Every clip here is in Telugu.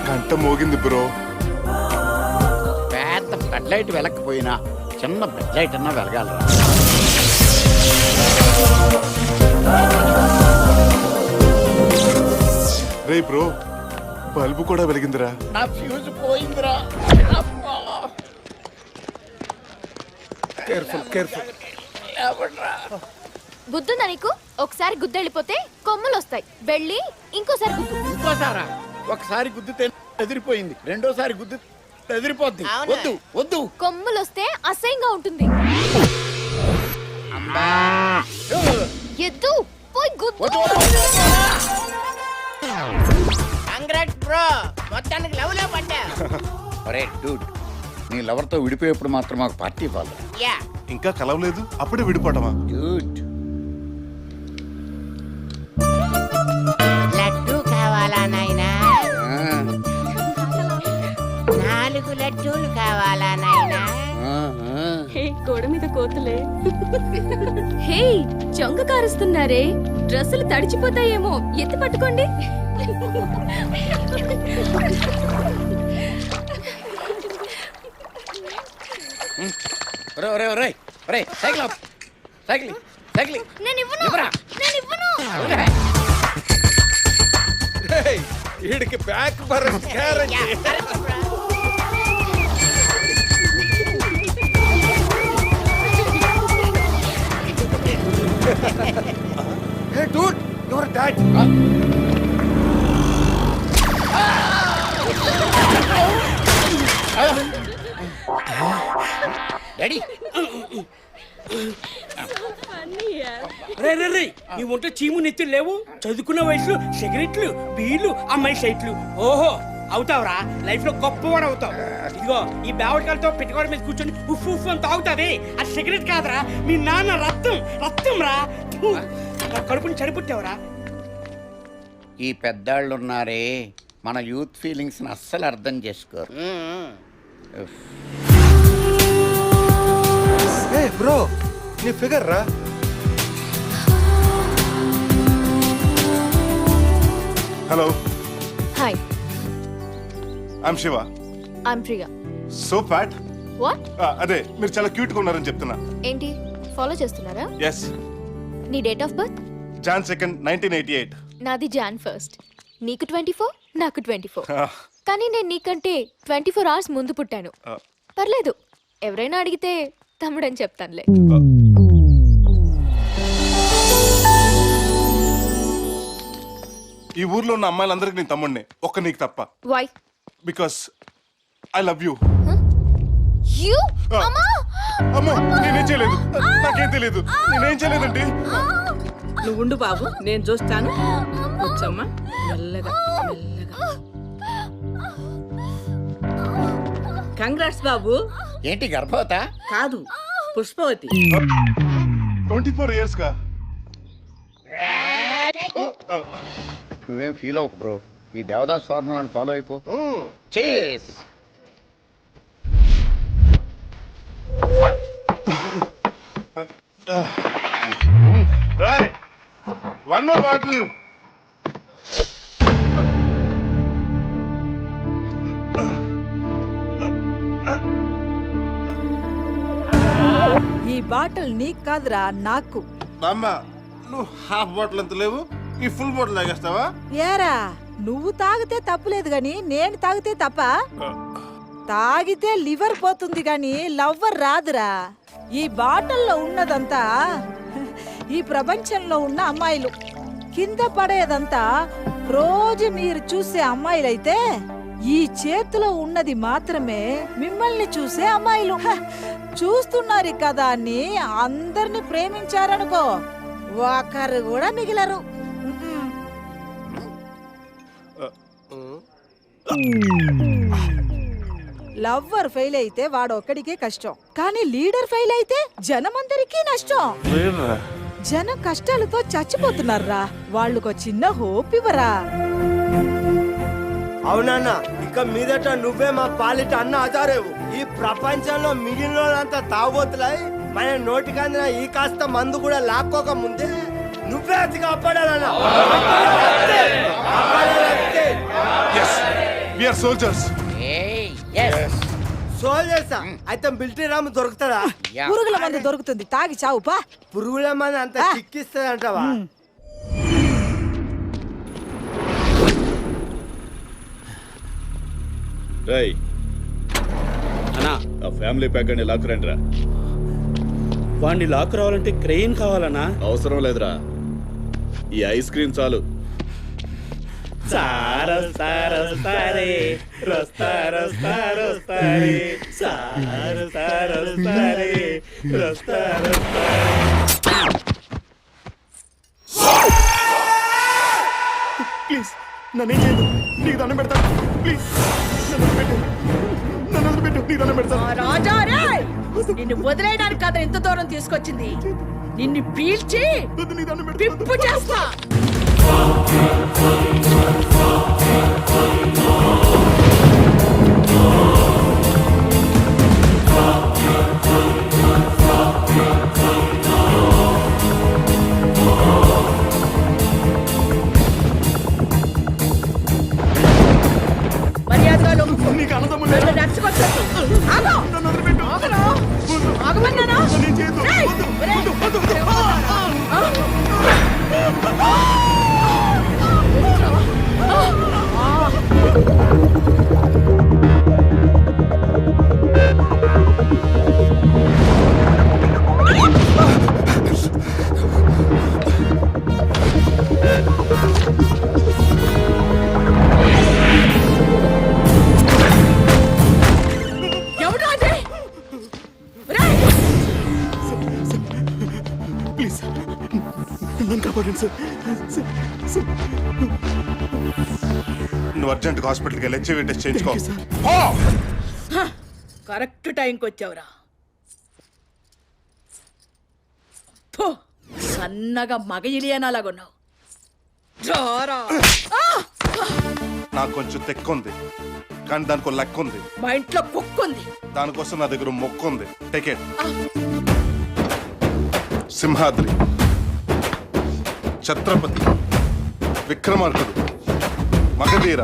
గంట మోగింది బ్రో. పెద్ద బెడ్ లైట్ వెలకపోయినా చిన్న బెడ్ లైట్ అన్నా వెలగాలరా. రే బ్రో, బల్బు కూడా వెలిగిందిరా. నా ఫ్యూజ్ పోయిందిరా. Careful careful. బుద్ధుందా నీకు? ఒకసారి గుద్దెళ్ళిపోతే కొమ్ములు వస్తాయి. వెళ్ళి ఇంకోసారి గుద్దు. ఇంకోసారా? ఒకసారి గుద్దితే ఎదిరిపోయింది, రెండోసారి గుద్ది ఎదిరిపోద్ది. వద్దు వద్దు. కొమ్ములు వస్తే అసహ్యంగా ఉంటుంది. ఎద్దు పోయి గుద్దు. కంగ్రాట్స్ బ్రో, మొత్తానికి లవ్ లో పడ్డా. అరే డూడ్, నీ లవర్తో విడిపోయేప్పుడు మాత్రం మాకు పార్టీ ఇవ్వాలి. యా ఇంకా కలవలేదు, అప్పుడే విడిపోవటమా? డూడ్, లడ్డు కావాలా నాయనా? 4 లడ్డూలు కావాలా నాయనా? గోడ మీద కోతులే. హే, చొంగ కారుస్తున్నారే, డ్రెస్సులు తడిచిపోతాయేమో, ఎత్తి పట్టుకోండి. Cycle cycle cycle. నేను ఇవ్వను. వీడికి బ్యాక్ బరస్ yeah, correct bro. Hey dude, your dad. Daddy, రే రే రే, నీ ఒంట చీము నెత్తులు లేవు? చదువుకున్న వయసులో సిగరెట్లు, బీర్లు, అమ్మాయి సైట్లు. ఓహో, అవుతావురా, లైఫ్ లో గొప్పవాడు అవుతావు. ఇదిగో ఈ బేవడికాలతో పెట్టుకోవడం మీద కూర్చొని ఉఫ్ ఉఫ్ అని తాగుతాది, అది సిగరెట్ కాదురా, మీ నాన్న రక్తం రక్తం రా. థు, నా కడుపుని చడిపుట్టావురా. ఈ పెద్దాళ్ళు ఉన్నారే, మన యూత్ ఫీలింగ్స్ అస్సలు అర్థం చేసుకోరు. హే బ్రో, నీ ఫిగర్ రా. Hello, hi, I'm Shiva. I'm Priya. So fat. What? అదే, మీరు చాలా క్యూట్ గా ఉన్నారని చెప్తున్నా. ఏంటి ఫాలో చేస్తున్నారా? ఎస్. నీ date of birth? Jan 2nd, 1988. నాది Jan 1st. నీకు 24, నాకు 24. కానీ నేను నీకంటే 24 అవర్స్ ముందు పుట్టాను. పర్లేదు, ఎవరైనా అడిగితే తమ్ముడని చెప్తానులే. ఈ ఊర్లో ఉన్న అమ్మాయిలందరికి నేను తమ్ముడిని, ఒక్క నీకు తప్ప. Why? Because I love you. You? అమ్మా! అమ్మో, నేనేం చేయలేదు, నాకేం తెలియదు, నేనేం చేయలేదండి. నువ్వు ఉండు బాబు, నేను చూస్తాను. కూర్చోమ్మా, మెల్లగా మెల్లగా. కంగ్రాట్స్ బాబు. ఏంటి గర్భవత? కాదు, పుష్పవతి. 24 years కా? నువ్వేం ఫీల్ అవ్వకు బ్రో, ఈ దేవదాస్ ఫార్ములాని ఫాలో అయిపో. చేస్. One more bottle. ఈ బాటిల్ నీకు కాదురా, నాకు. బామ్మ, నువ్వు హాఫ్ బాటిల్ అంత లేవు, ఈ ఫుల్ బాటిల్ తాగేస్తావా? ఏరా, నువ్వు తాగితే తప్పులేదు గాని నేను తాగితే తప్ప? తాగితే లివర్ పోతుంది గాని లవ్వర్ రాదురా. ఈ బాటిల్లో ఉన్నదంతా ఈ ప్రపంచంలో ఉన్న అమ్మాయిలు, కింద పడేదంతా రోజు మీరు చూసే అమ్మాయిలైతే ఈ చేతిలో ఉన్నది మాత్రమే మిమ్మల్ని చూసే అమ్మాయిలు. చూస్తున్నారు కదా అని అందరిని ప్రేమించారనుకో, ఒకరు కూడా మిగిలరు. లవ్వర్ ఫెయిల్ అయితే వాడొక్కడికే కష్టం, కానీ లీడర్ ఫెయిల్ అయితే జనమందరికీ నష్టం. జనం కష్టాలతో చచ్చిపోతున్నారా, వాళ్ళకు చిన్న హోప్ ఇవ్వరా? అవునన్నా, ఇక మీదట నువ్వే మా పాలిట అన్న ఆచారేవు. ఈ ప్రపంచంలో మిగిలినంతా తాగబోతులై మన నోటికందిన ఈ కాస్త మందు కూడా లాక్కోక ముందే నువ్వే అతి కాపాడాలన్నా. We are soldiers. ఏయ్, yes. సోల్జర్సా అయితే మిలిటరీ రాము దొరుకుతుందా? Yeah. పురుగుల మందు దొరుకుతుంది తాగి చావు పా. పురుగుల మంది అంత చిక్కిస్తుంది అంటావా? రేయ్, అన్నా ఆ ఫ్యామిలీ ప్యాక్ అని లాక్ రండిరా. వాడిని లాక్ రావాలంటే క్రెయిన్ కావాలన్నా. అవసరం లేదురా, ఈ ఐస్ క్రీమ్ చాలు. ప్లీజ్ నన్ను ఏం చేయదు, నీకు దండం పెడతాను. ప్లీజ్ నన్ను వదిలిపెట్టు, నన్ను వదిలిపెట్టు, నీకు దండం పెడతాను. రాజా రే నిన్ను వదిలేయడానికి కదా ఎంత దూరం తీసుకొచ్చింది. నిన్ను పీల్చి వద్దు, నీకు దండం పెడతాను. పిప్పు చేస్తా. మర్యాదగా లొంగిపో. నీకు అన్నదమ్ములు నన్ను నడుచుకొచ్చొద్దు. ఆగు. నన్ను వదిలిపెట్టు. ఆగను. ఆగమన్నానా? నన్ను ఏం చేయొద్దు. ఏయ్, వద్దు, ఒరేయ్, వద్దు, వద్దు. ఎవడు అది? ఒరేయ్, ప్లీజ్ నన్ను కాపాడండి సార్. నువ్వు అర్జెంట్ హాస్పిటల్కి వెళ్ళి హెచ్ఐవి టెస్ట్ చేయించుకో. కరెక్ట్ టైంకి వచ్చావురా. ఫు, సన్నగా మగ ఇలియనాలాగున్నావు. జారా. నాకు కొంచెం తెక్కు ఉంది, కానీ దానికి లెక్క ఉంది. మా ఇంట్లో కుక్కుంది. దానికోసం నా దగ్గర మొక్కు ఉంది. టికెట్ సింహాద్రి, ఛత్రపతి, విక్రమార్కుడు, మగధీర,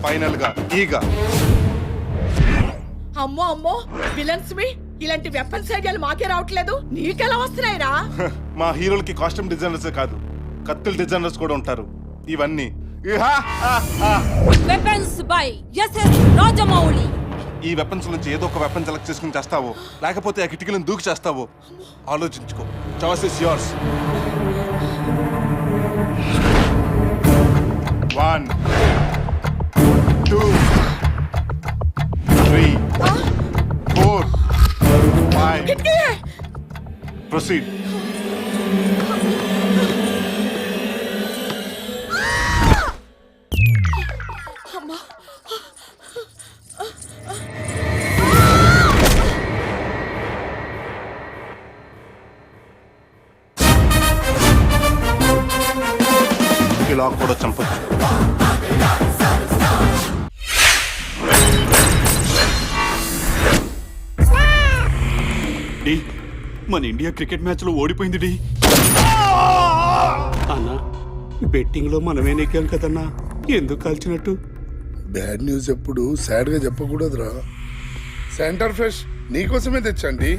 ఫైనల్ గా ఈగ. అమ్మో అమ్మో విలన్స్ మీ ఇలాంటి వెపన్స్ ఐడియాలు మాకే రావట్లేదు. నీకెలా వస్తున్నాయిరా? మా హీరోలకి కాస్ట్యూమ్ డిజైనర్స్ కాదు, కత్తుల డిజైనర్స్ కూడా ఉంటారు. ఇవన్నీ వెపన్స్ బై ఎస్ఎస్ రాజమౌళి. ఈ వెపన్స్ నుంచి ఏదో ఒక వెపన్ సెలెక్ట్ చేసుకుని చేస్తావో, లేకపోతే ఆ కిటికీలను దూకి చేస్తావో ఆలోచించుకో. Choice is yours. 1 2 3 4 5. Proceed. ఈ లాక్ కూడా చంపొచ్చు. డి, మన ఇండియా క్రికెట్ మ్యాచ్ లో ఓడిపోయింది డి. అన్నా బెట్టింగ్ లో మనమే నెగ్గాం కదన్నా, ఎందుకు కాల్చినట్టు? బ్యాడ్ న్యూస్ ఎప్పుడు సాడ్ గా చెప్పకూడదురా. సెంటర్ ఫ్రెష్ నీకోసమే తెచ్చండి.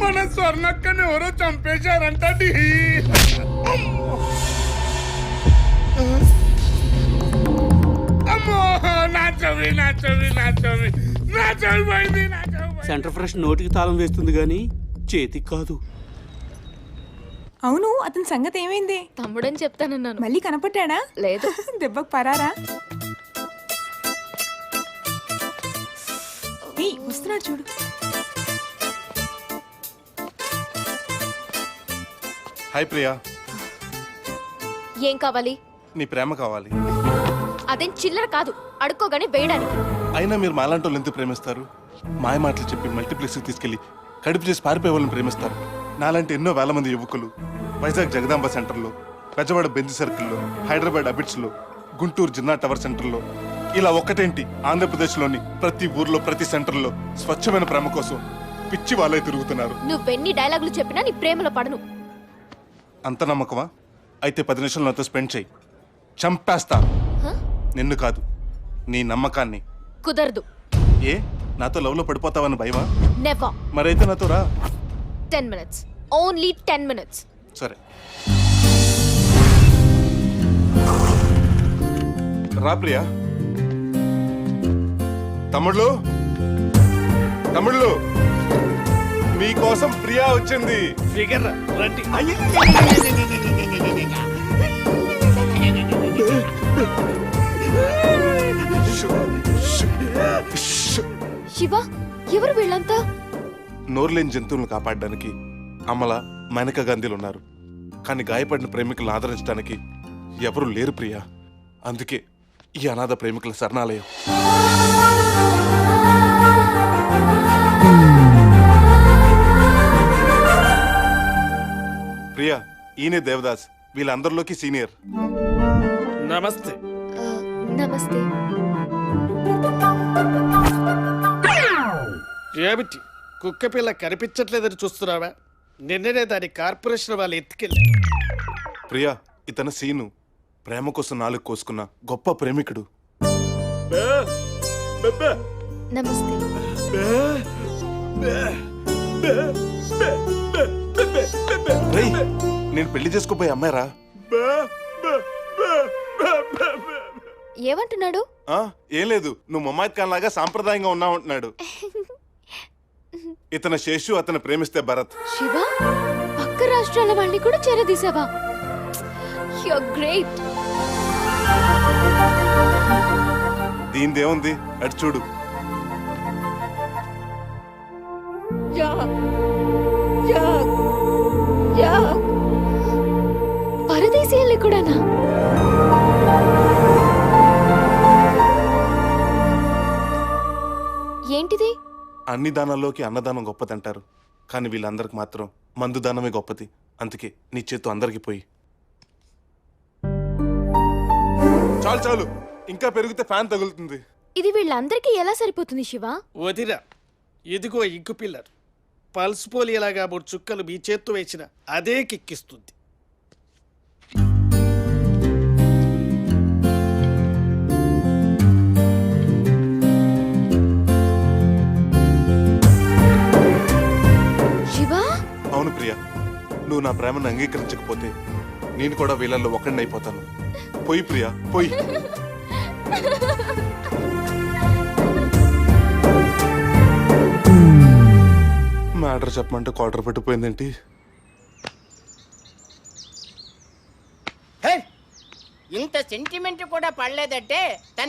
మన స్వర్ణక్కని ఎవరో చంపేశారంట. అమ్మో, నా చెవి నా చెవి నా చెవి నా చెవి పోయింది, నా చెవి పోయింది. సెంటర్ ఫ్రెష్ నోటికి తాళం వేస్తుంది గాని చేతికి కాదు. అవును, అతని సంగతి ఏమైంది? తమ్ముడని చెప్తానన్నాను. మళ్ళీ కనపడ్డా? లేదు. దెబ్బకు పరారా? ఏయ్, వస్తున్నాడు చూడు. హాయ్ ప్రియా, ఏం కావాలి? నీ ప్రేమ కావాలి. అదేం చిల్లర కాదు, అడుక్కోగానే వేయడానికి. అయినా మీరు మాలాంటి వాళ్ళు ఎందుకు ప్రేమిస్తారు? మాయ మాటలు చెప్పి మల్టీప్లెక్స్కి తీసుకెళ్లి కడుపు చేసి పారిపోయే వాళ్ళని ప్రేమిస్తారు. నాలాంటి ఎన్నో వేల మంది యువకులు వైజాగ్ జగదాంబ సెంటర్లో, పెద్దవాడ బెంజ్ సర్కిల్లో, హైదరాబాద్ అబిట్స్లో, గుంటూరు జిన్నా టవర్ సెంటర్లో, ఇలా ఒక్కటేంటి ఆంధ్రప్రదేశ్లోని ప్రతి ఊర్లో ప్రతి సెంటర్లో స్వచ్ఛమైన ప్రేమ కోసం పిచ్చి వాళ్ళే తిరుగుతున్నారు. నువ్వెన్ని డైలాగులు చెప్పినా నీ ప్రేమలో పడను. అంత నమ్మకమా? అయితే 10 నిమిషాలు నాతో స్పెండ్ చేయి. చంపేస్తా. నిన్ను కాదు, నీ నమ్మకాన్ని. కుదరదు. ఏ నాతో లవ్లో పడిపోతావని భయమా? నెవర్. మరైతే నాతో రా. 10 minutes. Only 10 minutes. సరే రా ప్రియా. తమ్ముళ్ళు తమ్ముళ్ళు మీకోసం ప్రియా వచ్చింది. ఫిగర్ రండి. శివ, ఎవరు వీళ్ళంతా? నోరులేని జంతువులను కాపాడడానికి అమల, మేనకా గాంధీలు ఉన్నారు. కానీ గాయపడిన ప్రేమికులను ఆదరించడానికి ఎవరు లేరు ప్రియా. అందుకే ఈ అనాథ ప్రేమికుల శరణాలయం. ప్రియా, ఈయనే దేవదాస్, వీళ్ళందరిలోకి సీనియర్. నమస్తే. నమస్తే. ఏమిటి కుక్క పిల్ల కనిపించట్లేదని చూస్తున్నావా? నిన్ననే దాని కార్పొరేషన్ వాళ్ళు ఎత్తుకెళ్ళి. ప్రియా, ఇతను సీను, ప్రేమ కోసం 4 కోసుకున్న గొప్ప ప్రేమికుడు. నమస్తే. రేయ్, నేను పెళ్లి చేసుకోపోయే అమ్మాయిరా. ఏమంటున్నాడు? ఏం లేదు, నువ్వు మమ్మాయిత్ ఖాన్ లాగా సాంప్రదాయంగా ఉన్నావు అంటున్నాడు. ఇతను శేషు, అతను ప్రేమిస్తే భరత్. శివ, పక్క రాష్ట్రాల వాళ్ళని కూడా చేరదీసావా? Your great. దీనిదేముంది, అటు చూడు. పరదేశీయుల్ని కూడానా? ఏంటిది? అన్ని దానాల్లోకి అన్నదానం గొప్పదంటారు, కానీ వీళ్ళందరికి మాత్రం మందు దానమే గొప్పది. అందుకే నీ చేతు అందరికి పోయి. చాలు చాలు, ఇంకా పెరిగితే ఫ్యాన్ తగులుతుంది. ఇది వీళ్ళందరికీ ఎలా సరిపోతుంది శివ? వదిరా, ఇదిగో ఇంకు పిల్లర్. పల్స్ పోలియలాగా 3 చుక్కలు మీ చేత్తో వేసిన అదే కిక్కిస్తుంది. శివ, అవును ప్రియా, నువ్వు నా ప్రేమను అంగీకరించకపోతే నేను కూడా వీళ్ళల్లో ఒకడిని అయిపోతాను. పోయి ప్రియా, పోయి. మ్యాటర్ చెప్పమంటే క్వార్టర్ పెట్టిపోయిందేంటి? ఇంత సెంటిమెంట్ కూడా పడలేదంటే తన